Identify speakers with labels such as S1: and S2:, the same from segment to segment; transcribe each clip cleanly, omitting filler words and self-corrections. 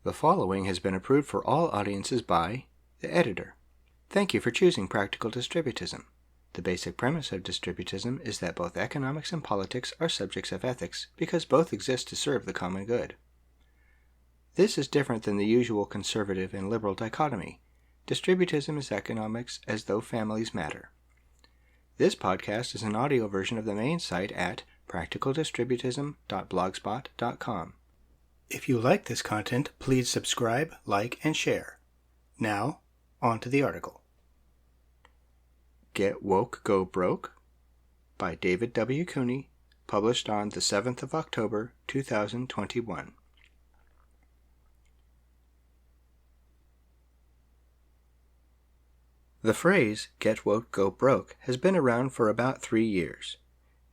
S1: The following has been approved for all audiences by the editor. Thank you for choosing Practical Distributism. The basic premise of distributism is that both economics and politics are subjects of ethics because both exist to serve the common good. This is different than the usual conservative and liberal dichotomy. Distributism is economics as though families matter. This podcast is an audio version of the main site at practicaldistributism.blogspot.com. If you like this content, please subscribe, like, and share. Now, on to the article. Get Woke, Go Broke? By David W. Cooney, published on the 7th of October, 2021. The phrase, get woke, go broke, has been around for about 3 years.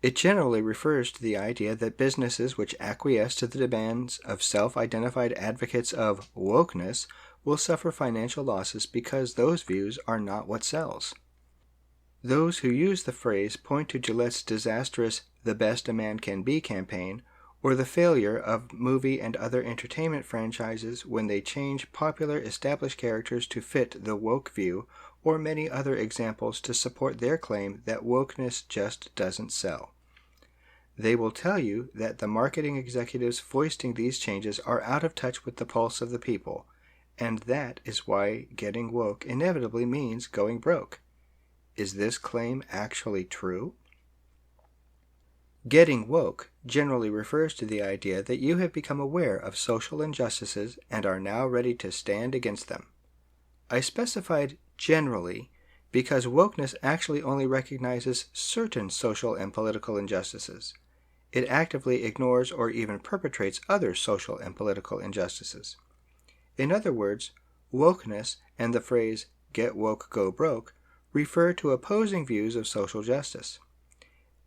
S1: It generally refers to the idea that businesses which acquiesce to the demands of self-identified advocates of wokeness will suffer financial losses because those views are not what sells. Those who use the phrase point to Gillette's disastrous "the best a man can be" campaign, or the failure of movie and other entertainment franchises when they change popular established characters to fit the woke view, or many other examples to support their claim that wokeness just doesn't sell. They will tell you that the marketing executives foisting these changes are out of touch with the pulse of the people, and that is why getting woke inevitably means going broke. Is this claim actually true? Getting woke generally refers to the idea that you have become aware of social injustices and are now ready to stand against them. I specified generally because wokeness actually only recognizes certain social and political injustices. It actively ignores or even perpetrates other social and political injustices. In other words, wokeness and the phrase "get woke, go broke" refer to opposing views of social justice.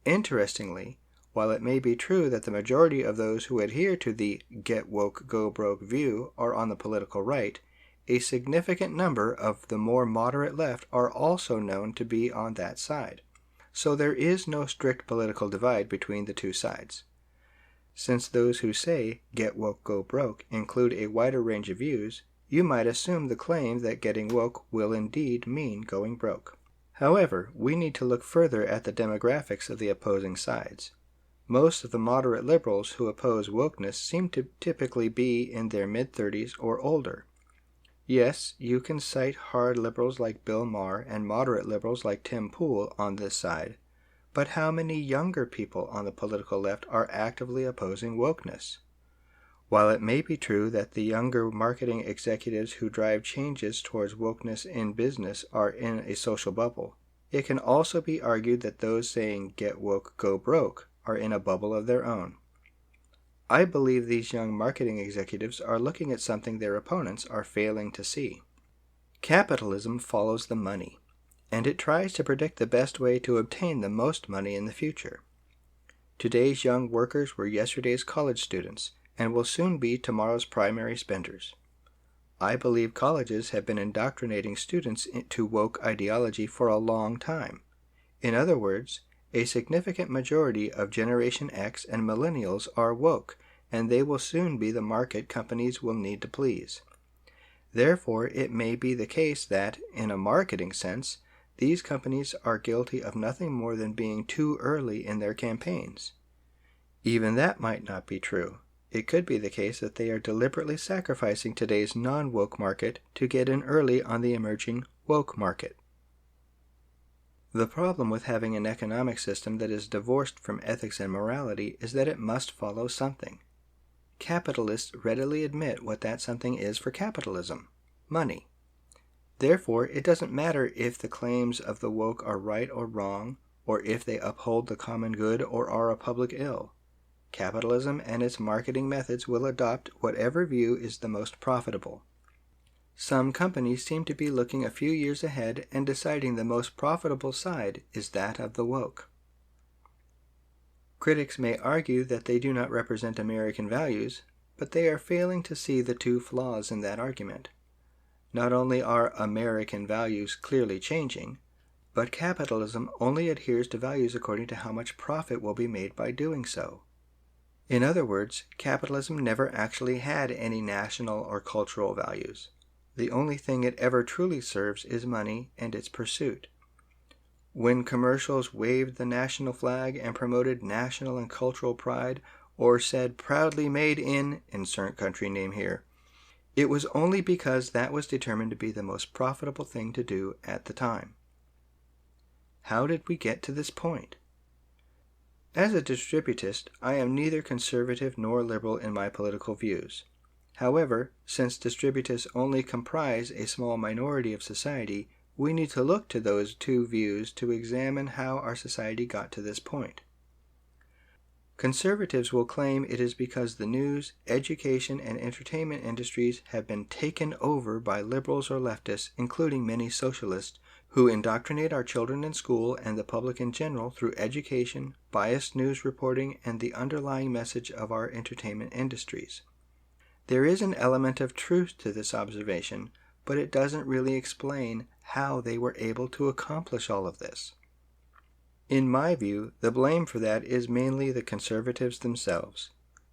S1: Interestingly, while it may be true that the majority of those who adhere to the "get woke, go broke" view are on the political right, a significant number of the more moderate left are also known to be on that side. So there is no strict political divide between the two sides. Since those who say "get woke, go broke" include a wider range of views, you might assume the claim that getting woke will indeed mean going broke. However, we need to look further at the demographics of the opposing sides. Most of the moderate liberals who oppose wokeness seem to typically be in their mid-30s or older. Yes, you can cite hard liberals like Bill Maher and moderate liberals like Tim Pool on this side, but how many younger people on the political left are actively opposing wokeness? While it may be true that the younger marketing executives who drive changes towards wokeness in business are in a social bubble, it can also be argued that those saying "get woke, go broke" are in a bubble of their own. I believe these young marketing executives are looking at something their opponents are failing to see. Capitalism follows the money, and it tries to predict the best way to obtain the most money in the future. Today's young workers were yesterday's college students and will soon be tomorrow's primary spenders. I believe colleges have been indoctrinating students into woke ideology for a long time. In other words, a significant majority of Generation X and Millennials are woke, and they will soon be the market companies will need to please. Therefore, it may be the case that, in a marketing sense, these companies are guilty of nothing more than being too early in their campaigns. Even that might not be true. It could be the case that they are deliberately sacrificing today's non-woke market to get in early on the emerging woke market. The problem with having an economic system that is divorced from ethics and morality is that it must follow something. Capitalists readily admit what that something is for capitalism: money. Therefore, it doesn't matter if the claims of the woke are right or wrong, or if they uphold the common good or are a public ill. Capitalism and its marketing methods will adopt whatever view is the most profitable. Some companies seem to be looking a few years ahead and deciding the most profitable side is that of the woke. Critics may argue that they do not represent American values, but they are failing to see the two flaws in that argument. Not only are American values clearly changing, but capitalism only adheres to values according to how much profit will be made by doing so. In other words, capitalism never actually had any national or cultural values. The only thing it ever truly serves is money and its pursuit. When commercials waved the national flag and promoted national and cultural pride, or said proudly made in insert country name here, it was only because that was determined to be the most profitable thing to do at the time. How did we get to this point? As a distributist, I am neither conservative nor liberal in my political views. However, since distributists only comprise a small minority of society, we need to look to those two views to examine how our society got to this point. Conservatives will claim it is because the news, education, and entertainment industries have been taken over by liberals or leftists, including many socialists, who indoctrinate our children in school and the public in general through education, biased news reporting, and the underlying message of our entertainment industries. There is an element of truth to this observation, but it doesn't really explain how they were able to accomplish all of this. In my view, the blame for that is mainly the conservatives themselves.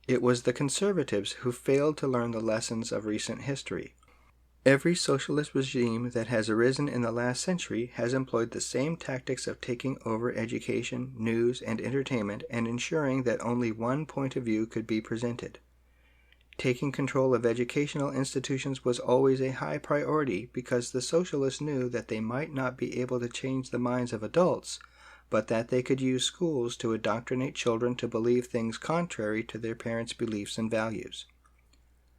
S1: It was the conservatives who failed to learn the lessons of recent history. Every socialist regime that has arisen in the last century has employed the same tactics of taking over education, news, and entertainment and ensuring that only one point of view could be presented. Taking control of educational institutions was always a high priority because the socialists knew that they might not be able to change the minds of adults, but that they could use schools to indoctrinate children to believe things contrary to their parents' beliefs and values.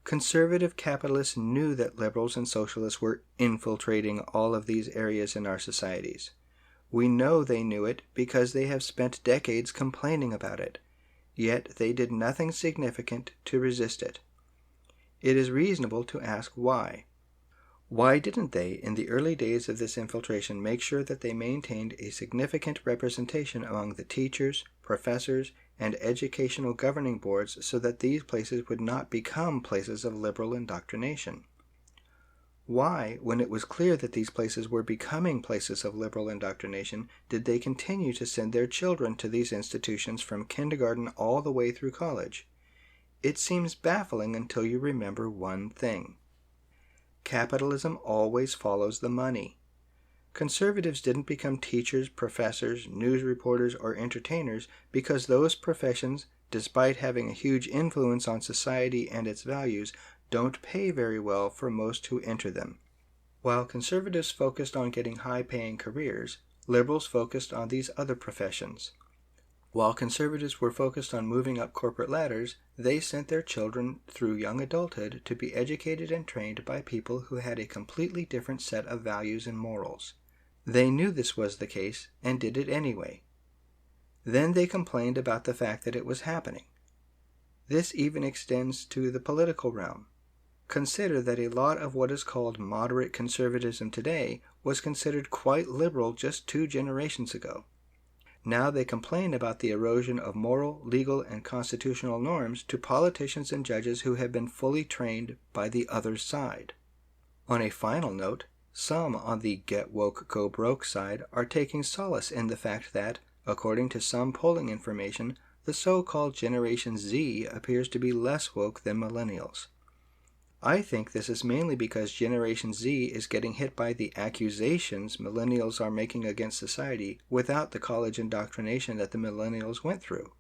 S1: Conservative capitalists knew that liberals and socialists were infiltrating all of these areas in our societies. We know they knew it because they have spent decades complaining about it, yet they did nothing significant to resist it. It is reasonable to ask why. Why didn't they, in the early days of this infiltration, make sure that they maintained a significant representation among the teachers, professors, and educational governing boards so that these places would not become places of liberal indoctrination? Why, when it was clear that these places were becoming places of liberal indoctrination, did they continue to send their children to these institutions from kindergarten all the way through college? It seems baffling until you remember one thing. Capitalism always follows the money. Conservatives didn't become teachers, professors, news reporters, or entertainers because those professions, despite having a huge influence on society and its values, don't pay very well for most who enter them. While conservatives focused on getting high-paying careers, liberals focused on these other professions. While conservatives were focused on moving up corporate ladders, they sent their children through young adulthood to be educated and trained by people who had a completely different set of values and morals. They knew this was the case and did it anyway. Then they complained about the fact that it was happening. This even extends to the political realm. Consider that a lot of what is called moderate conservatism today was considered quite liberal just 2 generations ago. Now they complain about the erosion of moral, legal, and constitutional norms to politicians and judges who have been fully trained by the other side. On a final note, some on the get woke, go broke side are taking solace in the fact that, according to some polling information, the so-called Generation Z appears to be less woke than millennials. I think this is mainly because Generation Z is getting hit by the accusations millennials are making against society without the college indoctrination that the millennials went through.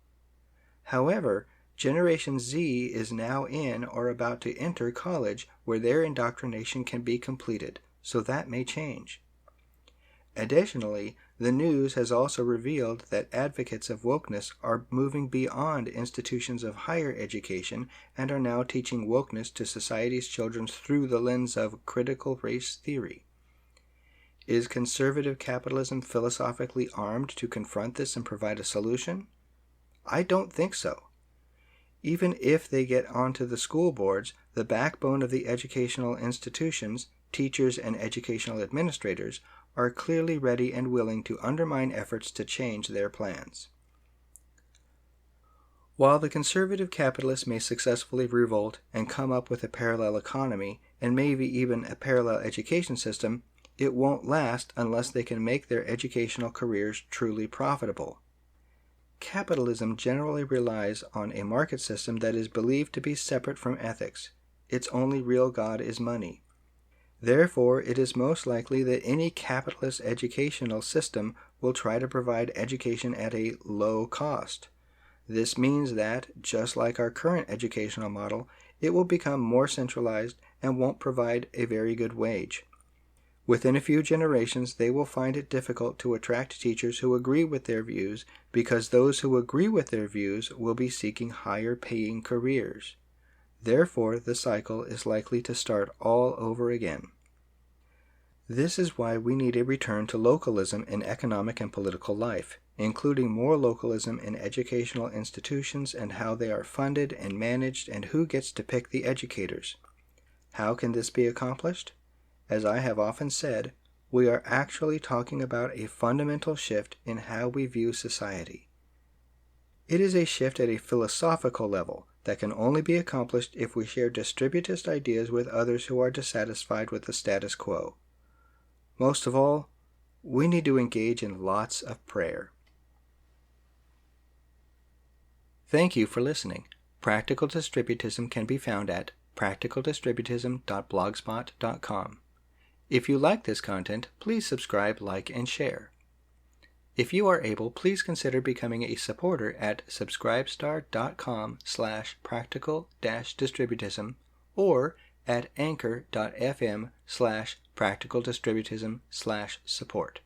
S1: However, Generation Z is now in or about to enter college where their indoctrination can be completed, so that may change. Additionally, the news has also revealed that advocates of wokeness are moving beyond institutions of higher education and are now teaching wokeness to society's children through the lens of critical race theory. Is conservative capitalism philosophically armed to confront this and provide a solution? I don't think so. Even if they get onto the school boards, the backbone of the educational institutions, teachers and educational administrators, are clearly ready and willing to undermine efforts to change their plans. While the conservative capitalists may successfully revolt and come up with a parallel economy and maybe even a parallel education system, it won't last unless they can make their educational careers truly profitable. Capitalism generally relies on a market system that is believed to be separate from ethics. Its only real god is money. Therefore, it is most likely that any capitalist educational system will try to provide education at a low cost. This means that, just like our current educational model, it will become more centralized and won't provide a very good wage. Within a few generations, they will find it difficult to attract teachers who agree with their views because those who agree with their views will be seeking higher paying careers. Therefore, the cycle is likely to start all over again. This is why we need a return to localism in economic and political life, including more localism in educational institutions and how they are funded and managed and who gets to pick the educators. How can this be accomplished? As I have often said, we are actually talking about a fundamental shift in how we view society. It is a shift at a philosophical level that can only be accomplished if we share distributist ideas with others who are dissatisfied with the status quo. Most of all, we need to engage in lots of prayer. Thank you for listening. Practical Distributism can be found at practicaldistributism.blogspot.com. If you like this content, please subscribe, like, and share. If you are able, please consider becoming a supporter at subscribestar.com/practical-distributism or at anchor.fm/practicaldistributism/support.